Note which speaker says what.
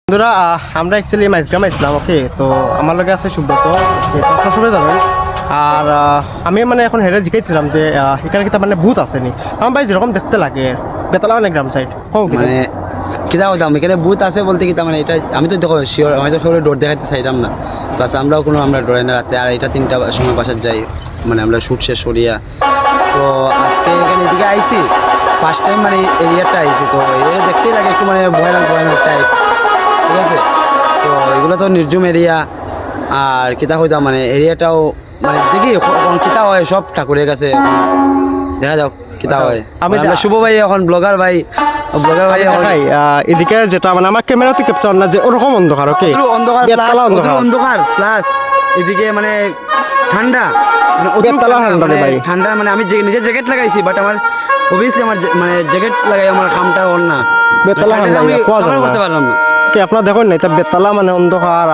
Speaker 1: বন্ধুরা আমরা অ্যাকচুয়ালি মাইজগ্রাম আসলাম। ওকে, তো আমার লগে আছে সুব্রত। ওকে, তো আপনার সবাই জানেন। আর আমি মানে এখন হেরে জিজ্ঞাসছিলাম যে এখানে কিন্তু মানে ভূত আসেনি। আমার ভাই যেরকম দেখতে লাগে বেতলা মানে গ্রাম সাইড
Speaker 2: মানে কিতা বলতাম এখানে ভূত আছে বলতে কিতা মানে এটা আমি তো দেখো শিওর আমি তো সবাই ডোর দেখাতে চাইতাম না, প্লাস আমরাও আমরা ডরাই না রাতে। আর এটা 3টা সময় বাসার যাই, মানে আমরা শুট শেষ করিয়া। তো আজকে এখানে এদিকে আইসি ফার্স্ট টাইম, মানে এরিয়াটা আইসি। তো এরিয়া দেখতেই লাগে একটু মানে ভয়ানক ভয়ানক টাইপ, ঠিক আছে। তো এগুলো তো নির্জুম এরিয়া। আর কিতা হইতাম মানে এরিয়াটাও মানে দেখি কিতা হয় সব ঠাকুরের কাছে, দেখা যাক কিতা হয়।
Speaker 1: আমি
Speaker 2: আমরা শুভ ভাই এখন ব্লগার ভাই
Speaker 1: দেখাই এদিকে যেটা মানে আমার ক্যামেরাতে ক্যাপচার না যে ওরকম অন্ধকার। ওকে, বেতলা
Speaker 2: অন্ধকার প্লাস এদিকে মানে ঠান্ডা, মানে
Speaker 1: বেতলা ঠান্ডা রে ভাই।
Speaker 2: ঠান্ডা মানে আমি নিজে জ্যাকেট লাগাইছি, বাট আমার অবভিয়াসলি আমার মানে জ্যাকেট লাগাই আমার খামটা ওর না,
Speaker 1: বেতলা ঠান্ডা
Speaker 2: আমি
Speaker 1: কোয়া
Speaker 2: cover
Speaker 1: যায়
Speaker 2: করতে
Speaker 1: না।
Speaker 2: পারলাম না।
Speaker 1: ওকে, আপনারা দেখুন না এটা বেতলা মানে অন্ধকার।